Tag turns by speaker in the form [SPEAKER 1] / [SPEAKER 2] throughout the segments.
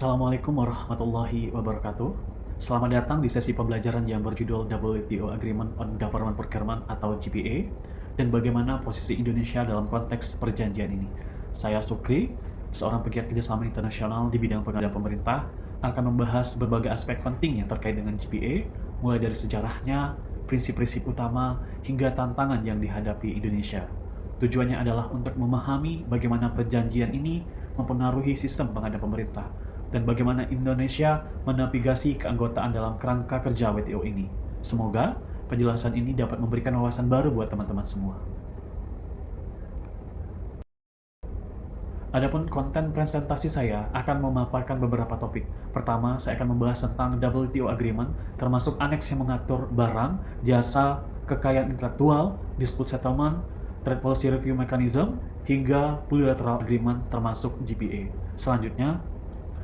[SPEAKER 1] Assalamualaikum warahmatullahi wabarakatuh. Selamat datang di sesi pembelajaran yang berjudul WTO Agreement on Government Procurement atau GPA dan bagaimana posisi Indonesia dalam konteks perjanjian ini. Saya Sukri, seorang pegiat kerjasama internasional di bidang pengadaan pemerintah, akan membahas berbagai aspek penting yang terkait dengan GPA, mulai dari sejarahnya, prinsip-prinsip utama, hingga tantangan yang dihadapi Indonesia. Tujuannya adalah untuk memahami bagaimana perjanjian ini mempengaruhi sistem pengadaan pemerintah dan bagaimana Indonesia menavigasi keanggotaan dalam kerangka kerja WTO ini. Semoga penjelasan ini dapat memberikan wawasan baru buat teman-teman semua. Adapun konten presentasi saya akan memaparkan beberapa topik. Pertama, saya akan membahas tentang WTO Agreement, termasuk aneks yang mengatur barang, jasa, kekayaan intelektual, dispute settlement, trade policy review mechanism, hingga bilateral agreement termasuk GPA. Selanjutnya,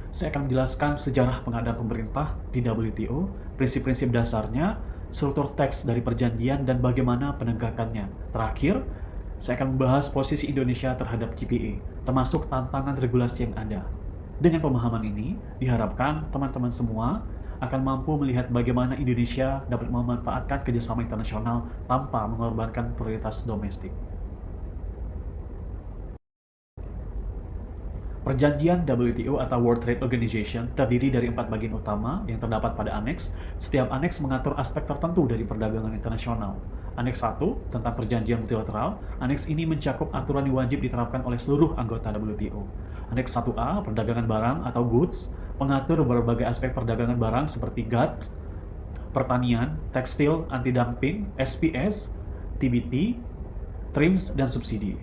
[SPEAKER 1] saya akan menjelaskan sejarah pengadaan pemerintah di WTO, prinsip-prinsip dasarnya, struktur teks dari perjanjian, dan bagaimana penegakannya. Terakhir, saya akan membahas posisi Indonesia terhadap GPA, termasuk tantangan regulasi yang ada. Dengan pemahaman ini, diharapkan teman-teman semua akan mampu melihat bagaimana Indonesia dapat memanfaatkan kerjasama internasional tanpa mengorbankan prioritas domestik. Perjanjian WTO atau World Trade Organization terdiri dari 4 bagian utama yang terdapat pada aneks. Setiap aneks mengatur aspek tertentu dari perdagangan internasional. Aneks 1 tentang perjanjian multilateral. Aneks ini mencakup aturan yang wajib diterapkan oleh seluruh anggota WTO. Aneks 1A, perdagangan barang atau goods, mengatur berbagai aspek perdagangan barang seperti GATT, pertanian, tekstil, anti-dumping, SPS, TBT, TRIMS, dan subsidi.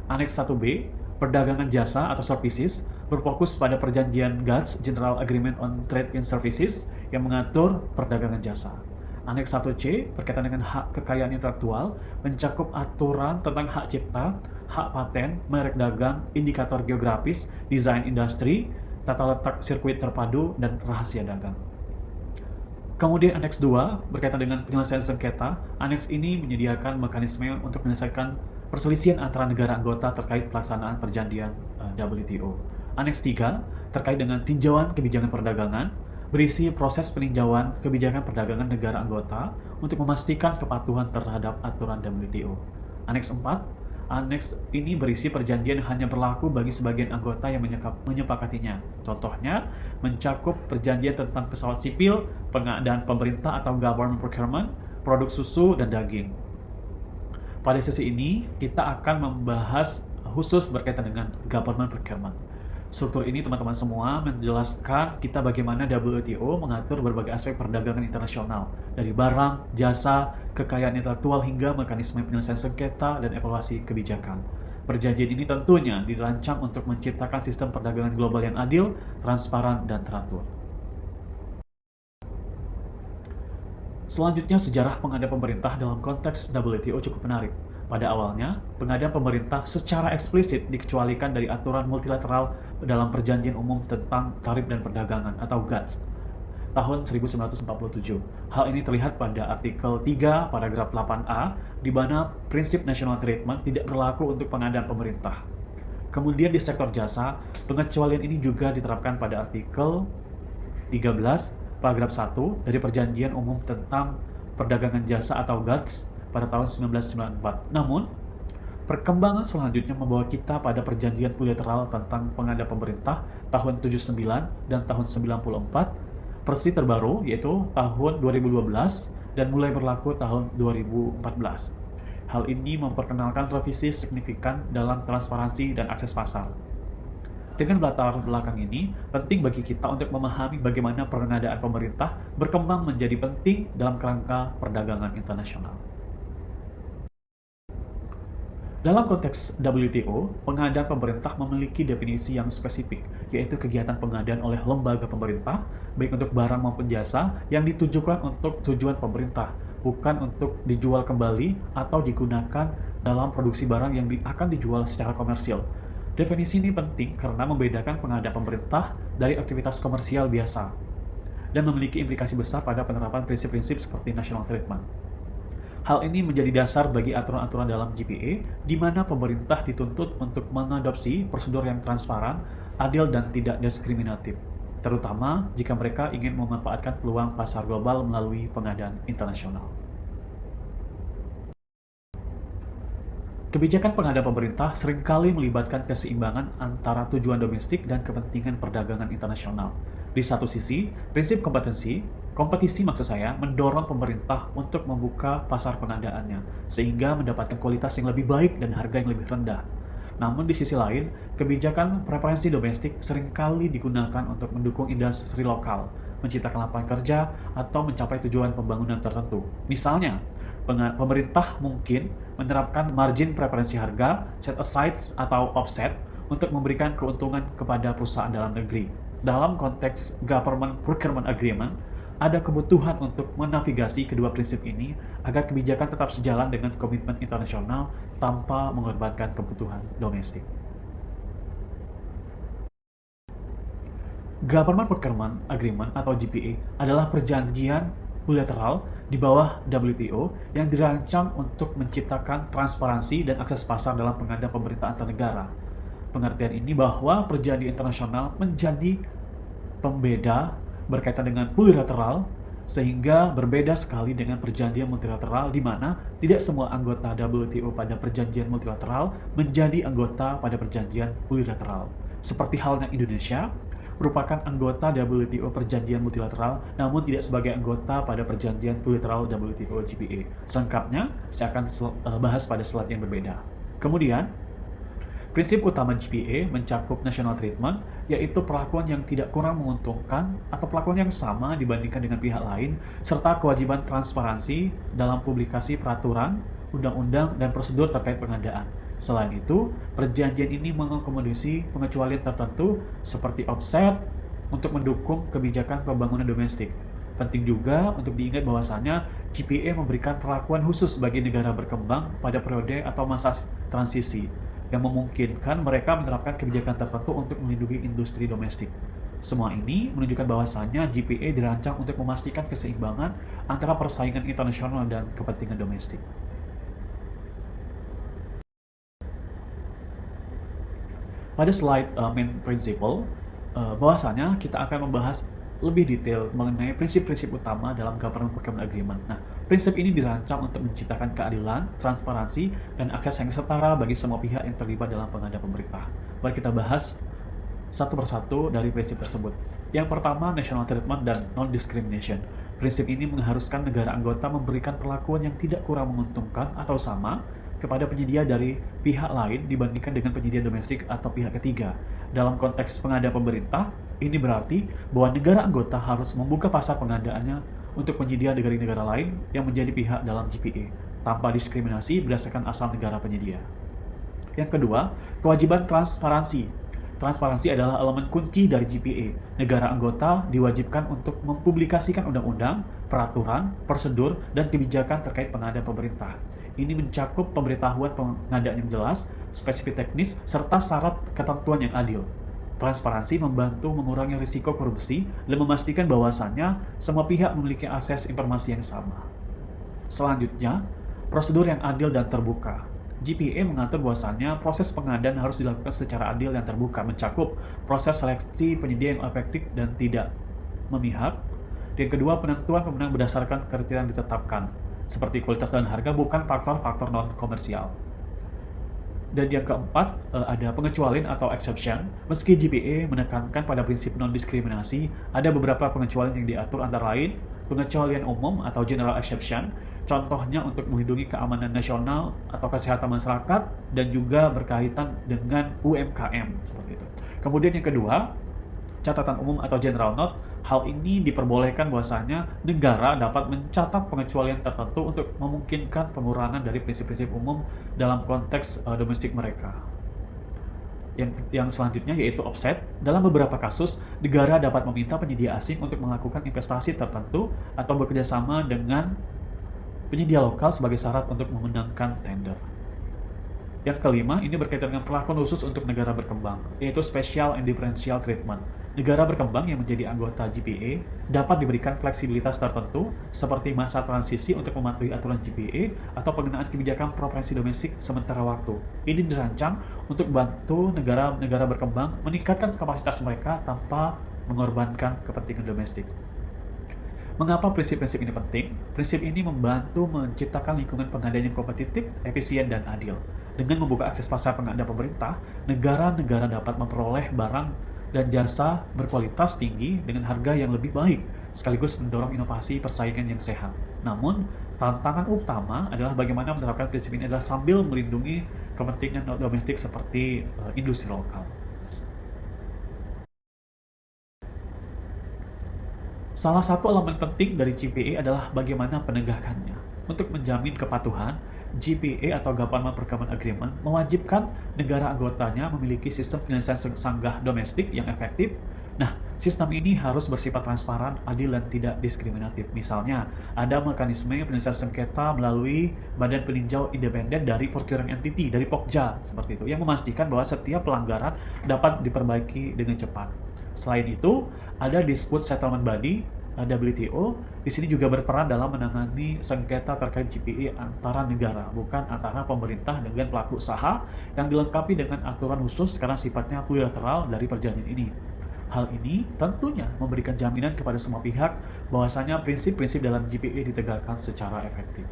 [SPEAKER 1] Aneks 1B, perdagangan jasa atau services, berfokus pada perjanjian GATS General Agreement on Trade in Services yang mengatur perdagangan jasa. Aneks 1C berkaitan dengan hak kekayaan intelektual, mencakup aturan tentang hak cipta, hak paten, merek dagang, indikator geografis, desain industri, tata letak sirkuit terpadu, dan rahasia dagang. Kemudian Aneks 2 berkaitan dengan penyelesaian sengketa. Aneks ini menyediakan mekanisme untuk menyelesaikan perselisihan antara negara anggota terkait pelaksanaan perjanjian WTO. Aneks 3 terkait dengan tinjauan kebijakan perdagangan, berisi proses peninjauan kebijakan perdagangan negara anggota untuk memastikan kepatuhan terhadap aturan WTO. Aneks 4, aneks ini berisi perjanjian yang hanya berlaku bagi sebagian anggota yang menyepakatinya. Contohnya, mencakup perjanjian tentang pesawat sipil, pengadaan pemerintah atau government procurement, produk susu, dan daging. Pada sesi ini, kita akan membahas khusus berkaitan dengan government procurement. Struktur ini teman-teman semua menjelaskan kita bagaimana WTO mengatur berbagai aspek perdagangan internasional, dari barang, jasa, kekayaan intelektual, hingga mekanisme penyelesaian sengketa dan evaluasi kebijakan. Perjanjian ini tentunya dirancang untuk menciptakan sistem perdagangan global yang adil, transparan, dan teratur. Selanjutnya, sejarah pengadaan pemerintah dalam konteks WTO cukup menarik. Pada awalnya, pengadaan pemerintah secara eksplisit dikecualikan dari aturan multilateral dalam Perjanjian Umum tentang Tarif dan Perdagangan atau GATS tahun 1947. Hal ini terlihat pada artikel 3 paragraf 8A, di mana prinsip national treatment tidak berlaku untuk pengadaan pemerintah. Kemudian di sektor jasa, pengecualian ini juga diterapkan pada artikel 13 paragraf 1 dari Perjanjian Umum tentang Perdagangan Jasa atau GATS pada tahun 1994. Namun, perkembangan selanjutnya membawa kita pada perjanjian bilateral tentang pengadaan pemerintah tahun 79 dan tahun 94, versi terbaru yaitu tahun 2012 dan mulai berlaku tahun 2014. Hal ini memperkenalkan revisi signifikan dalam transparansi dan akses pasar. Dengan latar belakang ini, penting bagi kita untuk memahami bagaimana pengadaan pemerintah berkembang menjadi penting dalam kerangka perdagangan internasional. Dalam konteks WTO, pengadaan pemerintah memiliki definisi yang spesifik, yaitu kegiatan pengadaan oleh lembaga pemerintah, baik untuk barang maupun jasa, yang ditujukan untuk tujuan pemerintah, bukan untuk dijual kembali atau digunakan dalam produksi barang yang akan dijual secara komersial. Definisi ini penting karena membedakan pengadaan pemerintah dari aktivitas komersial biasa dan memiliki implikasi besar pada penerapan prinsip-prinsip seperti national treatment. Hal ini menjadi dasar bagi aturan-aturan dalam GPA, di mana pemerintah dituntut untuk mengadopsi prosedur yang transparan, adil, dan tidak diskriminatif. terutama jika mereka ingin memanfaatkan peluang pasar global melalui pengadaan internasional. Kebijakan pengadaan pemerintah seringkali melibatkan keseimbangan antara tujuan domestik dan kepentingan perdagangan internasional. Di satu sisi, prinsip kompetisi maksud saya, mendorong pemerintah untuk membuka pasar pengadaannya, sehingga mendapatkan kualitas yang lebih baik dan harga yang lebih rendah. Namun di sisi lain, kebijakan preferensi domestik seringkali digunakan untuk mendukung industri lokal, menciptakan lapangan kerja, atau mencapai tujuan pembangunan tertentu. Misalnya, pemerintah mungkin menerapkan margin preferensi harga, set aside atau offset untuk memberikan keuntungan kepada perusahaan dalam negeri. Dalam konteks Government Procurement Agreement, ada kebutuhan untuk menavigasi kedua prinsip ini agar kebijakan tetap sejalan dengan komitmen internasional tanpa mengorbankan kebutuhan domestik. Government Procurement Agreement atau GPA adalah perjanjian bilateral di bawah WTO yang dirancang untuk menciptakan transparansi dan akses pasar dalam pengadaan pemerintah antar negara. Pengertian ini bahwa perjanjian internasional menjadi pembeda berkaitan dengan plurilateral, sehingga berbeda sekali dengan perjanjian multilateral di mana tidak semua anggota WTO pada perjanjian multilateral menjadi anggota pada perjanjian plurilateral. Seperti halnya Indonesia, merupakan anggota WTO perjanjian multilateral, namun tidak sebagai anggota pada perjanjian plurilateral WTO GPA. Selengkapnya, saya akan bahas pada slide yang berbeda. Kemudian, prinsip utama GPA mencakup national treatment, yaitu perlakuan yang tidak kurang menguntungkan atau perlakuan yang sama dibandingkan dengan pihak lain, serta kewajiban transparansi dalam publikasi peraturan, undang-undang, dan prosedur terkait pengadaan. Selain itu, perjanjian ini mengakomodasi pengecualian tertentu seperti offset untuk mendukung kebijakan pembangunan domestik. Penting juga untuk diingat bahwasannya GPA memberikan perlakuan khusus bagi negara berkembang pada periode atau masa transisi yang memungkinkan mereka menerapkan kebijakan tertentu untuk melindungi industri domestik. Semua ini menunjukkan bahwasannya GPA dirancang untuk memastikan keseimbangan antara persaingan internasional dan kepentingan domestik. Pada slide main principle, bahwasanya kita akan membahas lebih detail mengenai prinsip-prinsip utama dalam Government Procurement Agreement. Nah, prinsip ini dirancang untuk menciptakan keadilan, transparansi, dan akses yang setara bagi semua pihak yang terlibat dalam pengadaan pemerintah. Mari kita bahas satu persatu dari prinsip tersebut. Yang pertama, national treatment dan non-discrimination. Prinsip ini mengharuskan negara anggota memberikan perlakuan yang tidak kurang menguntungkan atau sama kepada penyedia dari pihak lain dibandingkan dengan penyedia domestik atau pihak ketiga. Dalam konteks pengadaan pemerintah, ini berarti bahwa negara anggota harus membuka pasar pengadaannya untuk penyedia dari negara lain yang menjadi pihak dalam GPA, tanpa diskriminasi berdasarkan asal negara penyedia. Yang kedua, kewajiban transparansi. Transparansi adalah elemen kunci dari GPA. Negara anggota diwajibkan untuk mempublikasikan undang-undang, peraturan, prosedur, dan kebijakan terkait pengadaan pemerintah. Ini mencakup pemberitahuan pengadaan yang jelas, spesifik teknis, serta syarat ketentuan yang adil. Transparansi membantu mengurangi risiko korupsi dan memastikan bahwasannya semua pihak memiliki akses informasi yang sama. Selanjutnya, prosedur yang adil dan terbuka. GPA mengatur bahwasannya proses pengadaan harus dilakukan secara adil dan terbuka, mencakup proses seleksi penyedia yang efektif dan tidak memihak. Yang kedua, penentuan pemenang berdasarkan kriteria yang ditetapkan, seperti kualitas dan harga, bukan faktor-faktor non-komersial. Dan yang keempat, ada pengecualian atau exception. Meski GPA menekankan pada prinsip non-diskriminasi, ada beberapa pengecualian yang diatur, antara lain pengecualian umum atau general exception, contohnya untuk melindungi keamanan nasional atau kesehatan masyarakat, dan juga berkaitan dengan UMKM, seperti itu. Kemudian yang kedua, catatan umum atau general note. Hal ini diperbolehkan bahwasanya negara dapat mencatat pengecualian tertentu untuk memungkinkan pengurangan dari prinsip-prinsip umum dalam konteks domestik mereka. Yang selanjutnya yaitu offset. Dalam beberapa kasus, negara dapat meminta penyedia asing untuk melakukan investasi tertentu atau bekerjasama dengan penyedia lokal sebagai syarat untuk memenangkan tender. Yang kelima, ini berkaitan dengan perlakuan khusus untuk negara berkembang, yaitu Special and Differential Treatment. Negara berkembang yang menjadi anggota GPA dapat diberikan fleksibilitas tertentu, seperti masa transisi untuk mematuhi aturan GPA atau pengenaan kebijakan preferensi domestik sementara waktu. Ini dirancang untuk membantu negara-negara berkembang meningkatkan kapasitas mereka tanpa mengorbankan kepentingan domestik. Mengapa prinsip-prinsip ini penting? Prinsip ini membantu menciptakan lingkungan pengadaan yang kompetitif, efisien, dan adil. Dengan membuka akses pasar pengadaan pemerintah, negara-negara dapat memperoleh barang dan jasa berkualitas tinggi dengan harga yang lebih baik, sekaligus mendorong inovasi persaingan yang sehat. Namun, tantangan utama adalah bagaimana menerapkan prinsip ini adalah sambil melindungi kepentingan domestik seperti industri lokal. Salah satu elemen penting dari GPA adalah bagaimana penegakannya. Untuk menjamin kepatuhan, GPA atau Government Procurement Agreement mewajibkan negara anggotanya memiliki sistem penyelesaian sanggah domestik yang efektif. Nah, sistem ini harus bersifat transparan, adil, dan tidak diskriminatif. Misalnya, ada mekanisme penyelesaian sengketa melalui Badan Peninjau Independen dari Procuring Entity, dari POKJA, seperti itu, yang memastikan bahwa setiap pelanggaran dapat diperbaiki dengan cepat. Selain itu, ada Dispute Settlement Body, WTO, di sini juga berperan dalam menangani sengketa terkait GPA antara negara, bukan antara pemerintah dengan pelaku usaha, yang dilengkapi dengan aturan khusus karena sifatnya plurilateral dari perjanjian ini. Hal ini tentunya memberikan jaminan kepada semua pihak bahwasanya prinsip-prinsip dalam GPA ditegakkan secara efektif.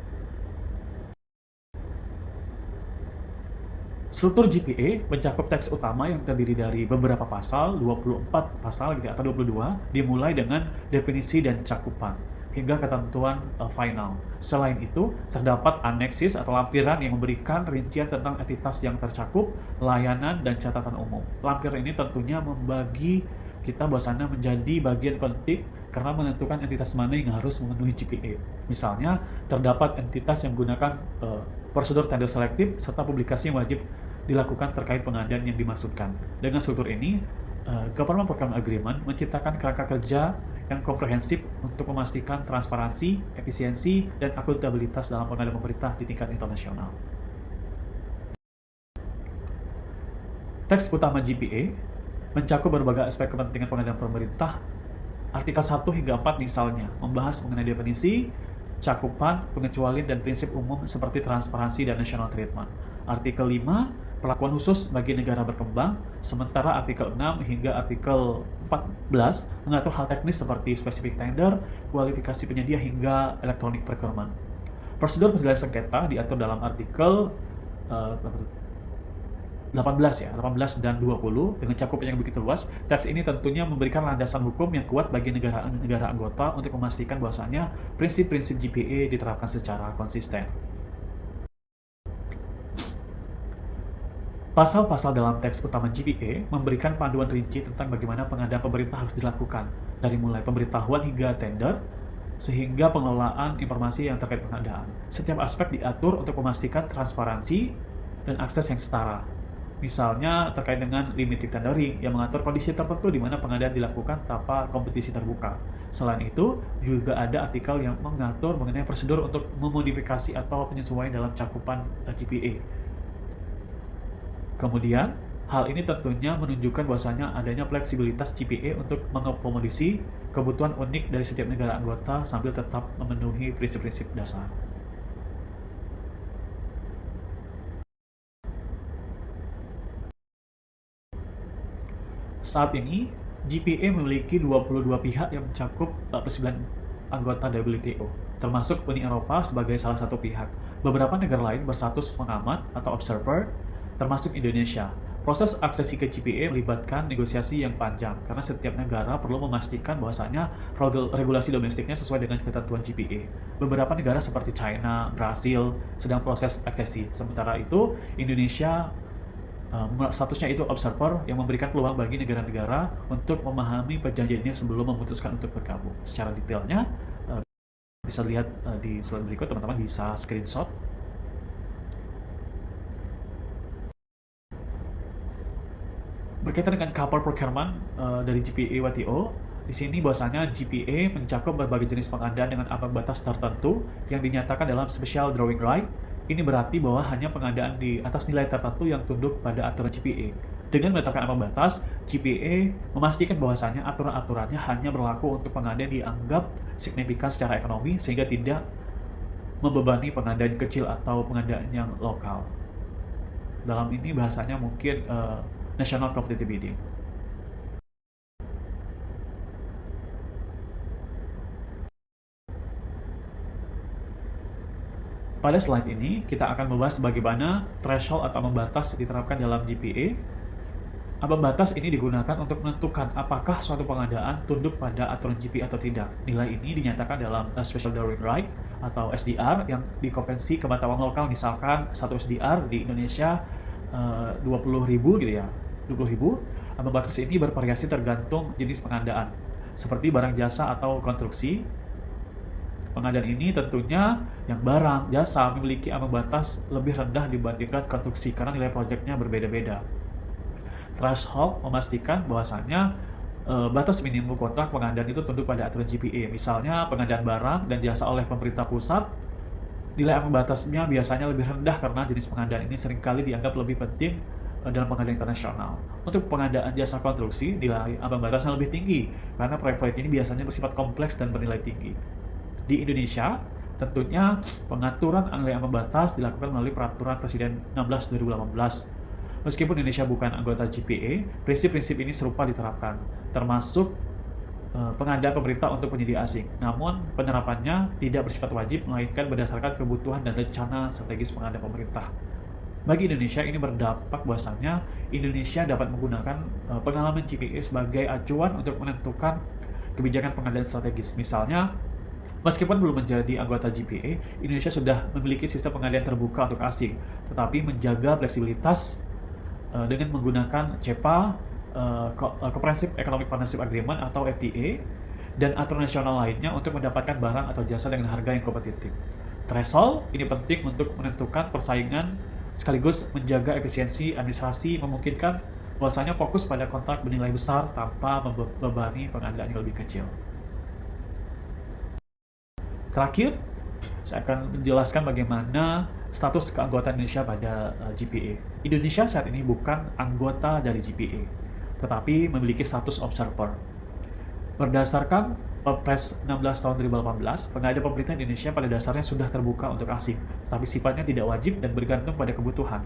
[SPEAKER 1] Struktur GPA mencakup teks utama yang terdiri dari beberapa pasal, 24 pasal gitu, atau 22, dimulai dengan definisi dan cakupan, hingga ketentuan final. Selain itu, terdapat aneksis atau lampiran yang memberikan rincian tentang entitas yang tercakup, layanan, dan catatan umum. Lampiran ini tentunya membagi kita bahwasannya menjadi bagian penting karena menentukan entitas mana yang harus memenuhi GPA. Misalnya, terdapat entitas yang menggunakan prosedur tender selektif serta publikasi yang wajib dilakukan terkait pengadaan yang dimaksudkan. Dengan struktur ini, Government Procurement Agreement menciptakan kerangka kerja yang komprehensif untuk memastikan transparansi, efisiensi, dan akuntabilitas dalam pengadaan pemerintah di tingkat internasional. Teks utama GPA mencakup berbagai aspek kepentingan pengadaan pemerintah. Artikel 1 hingga 4 misalnya membahas mengenai definisi, cakupan, pengecualian, dan prinsip umum seperti transparansi dan national treatment. Artikel 5, perlakuan khusus bagi negara berkembang, sementara artikel 6 hingga artikel 14 mengatur hal teknis seperti spesifik tender, kualifikasi penyedia, hingga electronic procurement. Prosedur penyelesaian sengketa diatur dalam artikel 18 dan 20 dengan cakupan yang begitu luas. Teks ini tentunya memberikan landasan hukum yang kuat bagi negara anggota untuk memastikan bahwasannya prinsip-prinsip GPA diterapkan secara konsisten. Pasal-pasal dalam teks utama GPA memberikan panduan rinci tentang bagaimana pengadaan pemerintah harus dilakukan, dari mulai pemberitahuan hingga tender, sehingga pengelolaan informasi yang terkait pengadaan. Setiap aspek diatur untuk memastikan transparansi dan akses yang setara. Misalnya terkait dengan limited tendering yang mengatur kondisi tertentu di mana pengadaan dilakukan tanpa kompetisi terbuka. Selain itu, juga ada artikel yang mengatur mengenai prosedur untuk memodifikasi atau penyesuaian dalam cakupan GPA. Kemudian, hal ini tentunya menunjukkan bahwasanya adanya fleksibilitas GPA untuk mengakomodasi kebutuhan unik dari setiap negara anggota sambil tetap memenuhi prinsip-prinsip dasar. Saat ini, GPA memiliki 22 pihak yang mencakup 49 anggota WTO, termasuk Uni Eropa sebagai salah satu pihak. Beberapa negara lain berstatus pengamat atau observer, termasuk Indonesia. Proses aksesi ke GPA melibatkan negosiasi yang panjang, karena setiap negara perlu memastikan bahwasanya regulasi domestiknya sesuai dengan ketentuan GPA. Beberapa negara seperti China, Brasil sedang proses aksesi. Sementara itu, Indonesia statusnya itu observer yang memberikan peluang bagi negara-negara untuk memahami perjanjiannya sebelum memutuskan untuk bergabung. Secara detailnya, bisa lihat di slide berikut, teman-teman bisa screenshot. Berkaitan dengan couple procurement dari GPA WTO, di sini bahwasanya GPA mencakup berbagai jenis pengadaan dengan ambang batas tertentu yang dinyatakan dalam special drawing right. Ini berarti bahwa hanya pengadaan di atas nilai tertentu yang tunduk pada aturan GPA. Dengan menetapkan ambang batas, GPA memastikan bahwasanya aturan-aturannya hanya berlaku untuk pengadaan dianggap signifikan secara ekonomi sehingga tidak membebani pengadaan kecil atau pengadaan yang lokal. Dalam ini bahasanya mungkin national competitive bidding. Pada slide ini, kita akan membahas bagaimana threshold atau ambang batas diterapkan dalam GPA. Ambang batas ini digunakan untuk menentukan apakah suatu pengadaan tunduk pada aturan GPA atau tidak. Nilai ini dinyatakan dalam Special Drawing Right atau SDR yang di konvensi kebatawan lokal. Misalkan satu SDR di Indonesia 20.000 gitu ya, 20.000. Ambang batas ini bervariasi tergantung jenis pengadaan, seperti barang jasa atau konstruksi. Pengadaan ini tentunya yang barang jasa memiliki ambang batas lebih rendah dibandingkan konstruksi karena nilai proyeknya berbeda-beda. Threshold memastikan bahwasannya batas minimum kontrak pengadaan itu tunduk pada aturan GPA. Misalnya pengadaan barang dan jasa oleh pemerintah pusat, nilai ambang batasnya biasanya lebih rendah karena jenis pengadaan ini seringkali dianggap lebih penting dalam pengadaan internasional. Untuk pengadaan jasa konstruksi, nilai ambang batasnya lebih tinggi karena proyek-proyek ini biasanya bersifat kompleks dan bernilai tinggi. Di Indonesia, tentunya pengaturan nilai ambang batas dilakukan melalui Peraturan Presiden 16/2018. Meskipun Indonesia bukan anggota GPA, prinsip-prinsip ini serupa diterapkan, termasuk pengadaan pemerintah untuk penyedia asing. Namun, penerapannya tidak bersifat wajib, melainkan berdasarkan kebutuhan dan rencana strategis pengadaan pemerintah. Bagi Indonesia, ini berdampak bahwasannya Indonesia dapat menggunakan pengalaman GPA sebagai acuan untuk menentukan kebijakan pengadaan strategis. Misalnya, meskipun belum menjadi anggota GPA, Indonesia sudah memiliki sistem pengadaan terbuka untuk asing, tetapi menjaga fleksibilitas dengan menggunakan CEPA, Comprehensive Economic Partnership Agreement atau FTA, dan aturan nasional lainnya untuk mendapatkan barang atau jasa dengan harga yang kompetitif. Threshold ini penting untuk menentukan persaingan sekaligus menjaga efisiensi administrasi, memungkinkan bahwasanya fokus pada kontrak bernilai besar tanpa membebani pengadaan yang lebih kecil. Terakhir, saya akan menjelaskan bagaimana status keanggotaan Indonesia pada GPA. Indonesia saat ini bukan anggota dari GPA, tetapi memiliki status observer. Berdasarkan Perpres 16 tahun 2018, pengadaan pemerintah Indonesia pada dasarnya sudah terbuka untuk asing, tetapi sifatnya tidak wajib dan bergantung pada kebutuhan.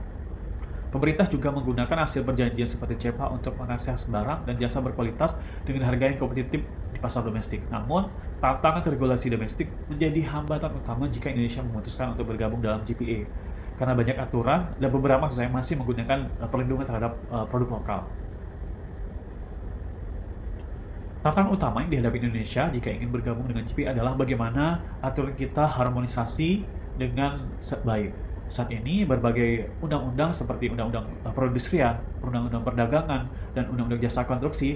[SPEAKER 1] Pemerintah juga menggunakan hasil perjanjian seperti CEPA untuk mengakses barang dan jasa berkualitas dengan harga yang kompetitif di pasar domestik. Namun, tantangan regulasi domestik menjadi hambatan utama jika Indonesia memutuskan untuk bergabung dalam GPA, karena banyak aturan dan beberapa maksud saya masih menggunakan perlindungan terhadap produk lokal. Tantangan utama yang dihadapi Indonesia jika ingin bergabung dengan GPA adalah bagaimana aturan kita harmonisasi dengan baik. Saat ini, berbagai undang-undang seperti Undang-Undang Perindustrian, Undang-Undang Perdagangan, dan Undang-Undang Jasa Konstruksi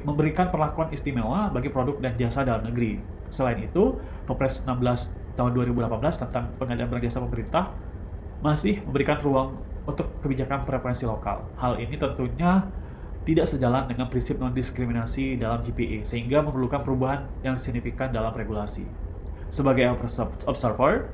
[SPEAKER 1] memberikan perlakuan istimewa bagi produk dan jasa dalam negeri. Selain itu, Perpres 16 tahun 2018 tentang pengadaan barang jasa pemerintah masih memberikan ruang untuk kebijakan preferensi lokal. Hal ini tentunya tidak sejalan dengan prinsip non-diskriminasi dalam GPA, sehingga memerlukan perubahan yang signifikan dalam regulasi. Sebagai observer,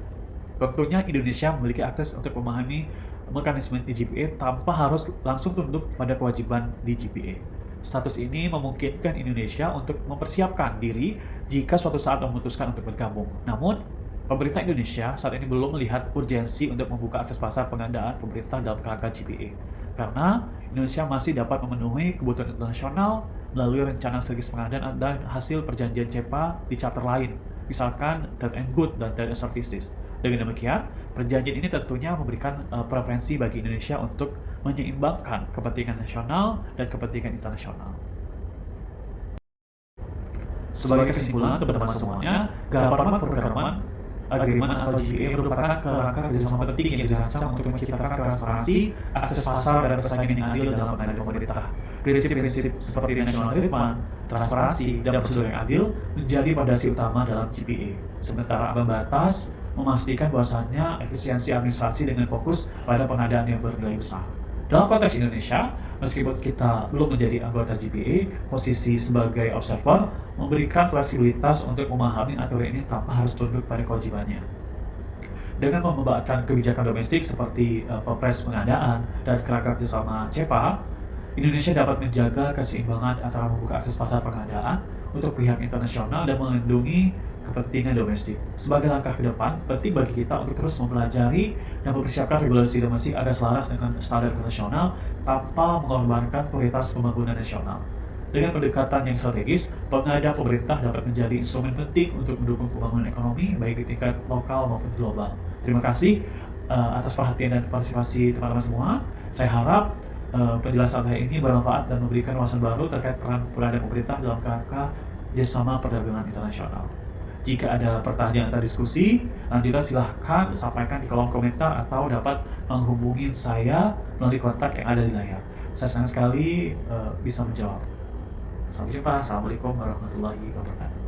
[SPEAKER 1] tentunya Indonesia memiliki akses untuk memahami mekanisme di GPA tanpa harus langsung tunduk pada kewajiban di GPA. Status ini memungkinkan Indonesia untuk mempersiapkan diri jika suatu saat memutuskan untuk bergabung. Namun, pemerintah Indonesia saat ini belum melihat urgensi untuk membuka akses pasar pengadaan pemerintah dalam kerangka GPA, karena Indonesia masih dapat memenuhi kebutuhan internasional melalui rencana strategis pengadaan dan hasil perjanjian CEPA di charter lain, misalkan Trade and Good dan Trade and Services. Dengan demikian, perjanjian ini tentunya memberikan preferensi bagi Indonesia untuk menyeimbangkan kepentingan nasional dan kepentingan internasional. Sebagai kesimpulan teman-teman semuanya, Government Procurement Agreement atau GPA merupakan kerangka kerjasama penting yang dirancang untuk menciptakan transparansi, akses pasar, dan persaingan yang adil dalam pengadaan pemerintah. Prinsip-prinsip seperti national treatment, transparansi, dan prosedur yang adil menjadi fondasi utama dalam GPA. Sementara ambang batas memastikan bahwasannya efisiensi administrasi dengan fokus pada pengadaan yang bernilai besar. Dalam konteks Indonesia, meskipun kita belum menjadi anggota GPA, posisi sebagai observer memberikan fleksibilitas untuk memahami aturan ini tanpa harus tunduk pada kewajibannya. Dengan membawakan kebijakan domestik seperti Perpres pengadaan dan kerangka kerjasama CEPA, Indonesia dapat menjaga keseimbangan antara membuka akses pasar pengadaan untuk pihak internasional dan melindungi kepentingan domestik. Sebagai langkah ke depan, penting bagi kita untuk terus mempelajari dan mempersiapkan regulasi domestik agar selaras dengan standar internasional tanpa mengorbankan kualitas pembangunan nasional. Dengan pendekatan yang strategis, pengadaan pemerintah dapat menjadi instrumen penting untuk mendukung pembangunan ekonomi baik di tingkat lokal maupun global. Terima kasih atas perhatian dan partisipasi teman-teman semua. Saya harap penjelasan saya ini bermanfaat dan memberikan wawasan baru terkait peran pemerintah dalam kerangka kerjasama perdagangan internasional. Jika ada pertanyaan atau diskusi, nanti silahkan sampaikan di kolom komentar atau dapat menghubungi saya melalui kontak yang ada di layar. Saya senang sekali bisa menjawab. Sampai jumpa. Assalamualaikum warahmatullahi wabarakatuh.